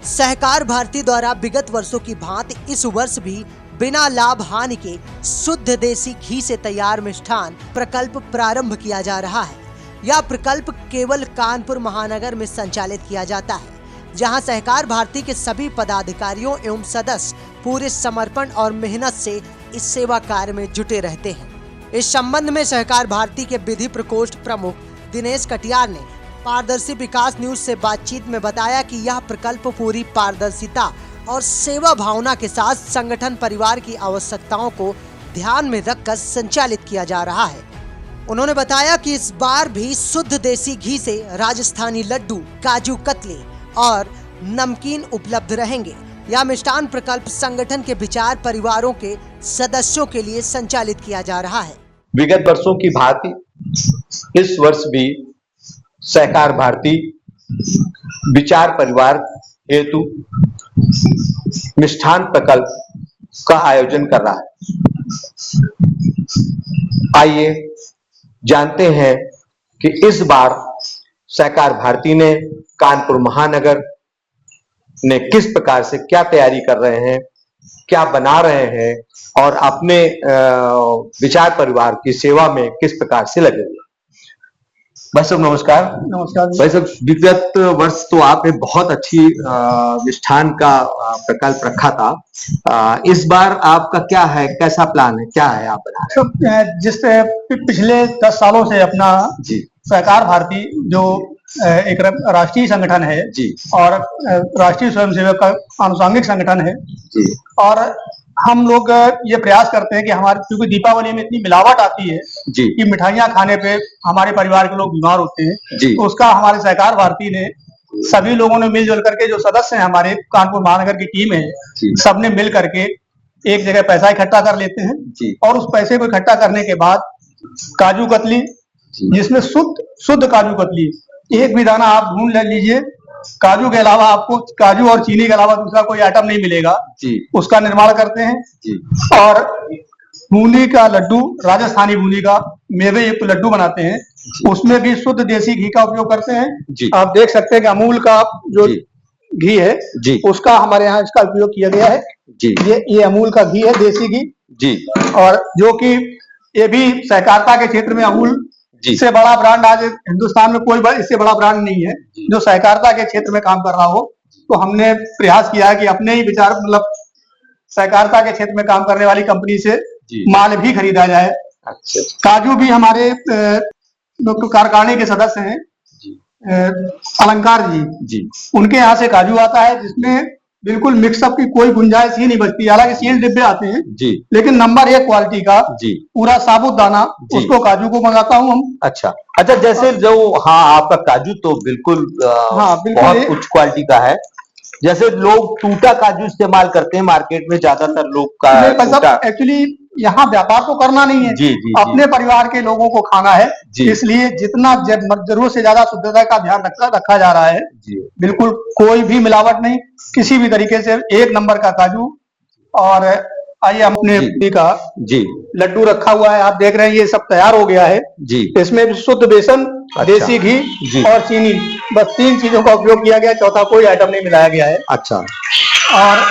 सहकार भारती द्वारा विगत वर्षों की भांति इस वर्ष भी बिना लाभ हानि के शुद्ध देसी घी से तैयार मिष्ठान प्रकल्प प्रारंभ किया जा रहा है। यह प्रकल्प केवल कानपुर महानगर में संचालित किया जाता है, जहां सहकार भारती के सभी पदाधिकारियों एवं सदस्य पूरे समर्पण और मेहनत से इस सेवा कार्य में जुटे रहते हैं। इस संबंध में सहकार भारती के विधि प्रकोष्ठ प्रमुख दिनेश कटियार ने पारदर्शी विकास न्यूज से बातचीत में बताया कि यह प्रकल्प पूरी पारदर्शिता और सेवा भावना के साथ संगठन परिवार की आवश्यकताओं को ध्यान में रखकर संचालित किया जा रहा है। उन्होंने बताया कि इस बार भी शुद्ध देसी घी से राजस्थानी लड्डू, काजू कतली और नमकीन उपलब्ध रहेंगे। यह मिष्ठान प्रकल्प संगठन के विचार परिवारों के सदस्यों के लिए संचालित किया जा रहा है। विगत वर्षों की भांति इस वर्ष भी सहकार भारती विचार परिवार हेतु मिष्ठान प्रकल्प का आयोजन कर रहा है। आइए जानते हैं कि इस बार सहकार भारती ने कानपुर महानगर ने किस प्रकार से क्या तैयारी कर रहे हैं, क्या बना रहे हैं और अपने विचार परिवार की सेवा में किस प्रकार से लगे हुए। भाई साहब नमस्कार। नमस्कार भाई साहब, विगत वर्ष तो आपने बहुत अच्छी मिष्ठान का प्रकल्प रखा था। इस बार आपका क्या है, कैसा प्लान है, क्या है आप बना रहे हैं? जिस पिछले 10 सालों से अपना जी सहकार भारती जो एक राष्ट्रीय संगठन है जी और राष्ट्रीय स्वयंसेवक का आनुषंगिक संगठन है जी और हम लोग ये प्रयास करते हैं कि हमारे, क्योंकि दीपावली में इतनी मिलावट आती है जी कि मिठाइयाँ खाने पे हमारे परिवार के लोग बीमार होते हैं, जी तो उसका हमारे सहकार भारती ने सभी लोगों ने मिलजुल करके, जो सदस्य हैं हमारे कानपुर महानगर की टीम है, सबने मिल करके एक जगह पैसा इकट्ठा कर लेते हैं जी और उस पैसे को इकट्ठा करने के बाद काजू कतली, जिसमें शुद्ध काजू कतली, एक भी दाना आप ढूंढ ले लीजिए, काजू के अलावा आपको काजू और चीनी के अलावा दूसरा कोई आइटम नहीं मिलेगा जी उसका निर्माण करते हैं जी और बूंदी का लड्डू, राजस्थानी बूंदी का मेवे युक्त लड्डू बनाते हैं, उसमें भी शुद्ध देसी घी का उपयोग करते हैं जी। आप देख सकते हैं कि अमूल का जो घी है जी उसका हमारे यहाँ इसका उपयोग किया गया है जी ये अमूल का घी है, देसी घी जी और जो कि ये भी सहकारिता के क्षेत्र में अमूल से बड़ा ब्रांड आज हिंदुस्तान में कोई इससे बड़ा ब्रांड नहीं है जो सहकारिता के क्षेत्र में काम कर रहा हो। तो हमने प्रयास किया है कि अपने ही विचार, मतलब सहकारिता के क्षेत्र में काम करने वाली कंपनी से माल भी खरीदा जाए। अच्छा। काजू भी हमारे कारखाने के सदस्य हैं अलंकार जी, उनके यहाँ से काजू आता है जिसमें बिल्कुल मिक्सअप की कोई गुंजाइश ही नहीं बचती। हालांकि सील डिब्बे आते हैं जी, लेकिन नंबर 1 क्वालिटी का जी पूरा साबुत दाना उसको काजू को मंगाता हूँ हम। अच्छा, जैसे जो आपका काजू तो बिल्कुल बहुत उच्च क्वालिटी का है। जैसे लोग टूटा काजू इस्तेमाल करते हैं मार्केट में, ज्यादातर लोग का एक्चुअली यहाँ व्यापार तो करना नहीं है जी, जी, अपने परिवार के लोगों को खाना है, इसलिए जितना जरूरत से ज्यादा शुद्धता का ध्यान रखा जा रहा है। बिल्कुल कोई भी मिलावट नहीं, किसी भी तरीके से एक नंबर का काजू। और आइए अपने का जी लड्डू रखा हुआ है, आप देख रहे हैं ये सब तैयार हो गया है जी। इसमें भी शुद्ध बेसन, देसी घी और चीनी, बस 3 चीजों का उपयोग किया गया, चौथा कोई आइटम नहीं मिलाया गया है। अच्छा। और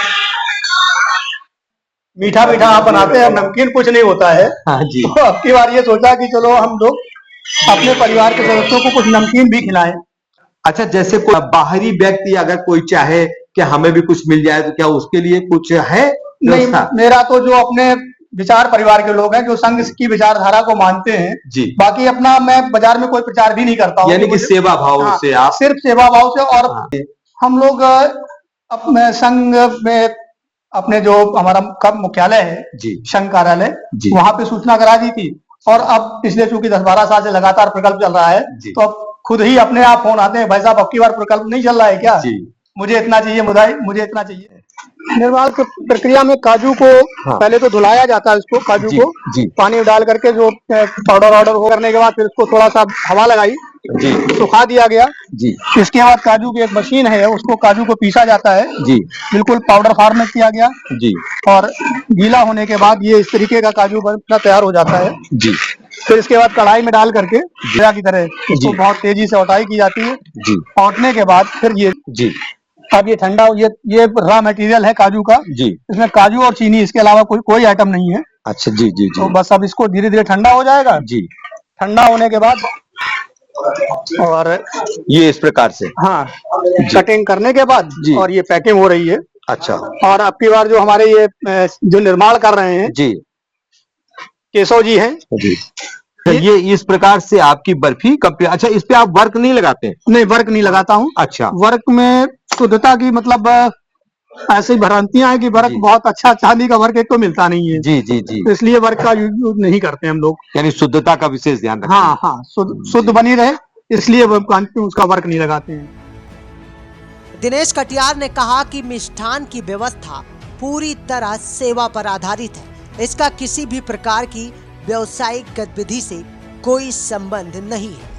मीठा आप बनाते हैं, नमकीन कुछ नहीं होता है। हाँ जी। तो अब की बार ये सोचा कि चलो हम लोग अपने परिवार के सदस्यों को कुछ नमकीन भी खिलाएं। अच्छा, जैसे कोई बाहरी व्यक्ति अगर कोई चाहे कि हमें भी कुछ मिल जाए तो क्या उसके लिए कुछ है? नहीं, मेरा तो जो अपने विचार परिवार के लोग हैं जो संघ की विचारधारा को मानते हैं जी, बाकी अपना मैं बाजार में कोई प्रचार भी नहीं करता हूँ, यानी कि सेवा भाव से आप सिर्फ सेवा भाव से। और हम लोग अपने संघ में अपने जो हमारा मुख्यालय है जी, संघ कार्यालय, वहां पे सूचना करा दी थी और अब पिछले चूंकि 10-12 साल से लगातार प्रकल्प चल रहा है तो अब खुद ही अपने आप फोन आते हैं, भाई साहब अब की बार प्रकल्प नहीं चल रहा है क्या? मुझे इतना चाहिए, मुझे इतना चाहिए। निर्माण प्रक्रिया में काजू को पहले तो धुलाया जाता है, इसको काजू को पानी में डाल करके जो पाउडर करने के बाद फिर उसको थोड़ा सा हवा लगाई जी, सुखा दिया गया जी। इसके बाद काजू की एक मशीन है, उसको काजू को पीसा जाता है जी, बिल्कुल पाउडर फॉर्म में किया गया जी। और गीला होने के बाद ये इस तरीके का काजू बनना तैयार हो जाता है जी। फिर इसके बाद कढ़ाई में डाल करके की तरह इसको बहुत तेजी से औटाई की जाती है जी। औटने के बाद फिर ये जी अब ये ठंडा, ये रॉ मटेरियल है काजू का जी। इसमें काजू और चीनी, इसके अलावा कोई आइटम नहीं है। अच्छा जी जी जी। तो बस अब इसको धीरे धीरे ठंडा हो जाएगा जी। ठंडा होने के बाद और ये इस प्रकार से, हाँ, कटिंग करने के बाद जी। और ये पैकिंग हो रही है। अच्छा। और अब की बार जो हमारे ये जो निर्माण कर रहे हैं जी, केशव जी हैं जी। ये इस प्रकार से आपकी बर्फी अच्छा, इस पे आप वर्क नहीं लगाते हैं? नहीं, वर्क नहीं लगाता हूँ। अच्छा। वर्क में शुद्धता की मतलब ऐसी भ्रांतियां हैं कि वर्क जी। बहुत अच्छा, चांदी का वर्क एक तो मिलता नहीं है। जी जी जी। तो इसलिए वर्क का यूज नहीं करते हम लोग। यानी शुद्धता का विशेष ध्यान रखते हैं। हाँ हाँ, शुद्ध बनी रहे, इसलिए उसका वर्क नहीं लगाते हैं। दिनेश कटियार ने कहा कि मिष्ठान की व्यवस्था पूरी तरह सेवा पर आधारित है। इसका किसी भी प्रकार की व्यावसायिक गतिविधि से कोई संबंध नहीं है।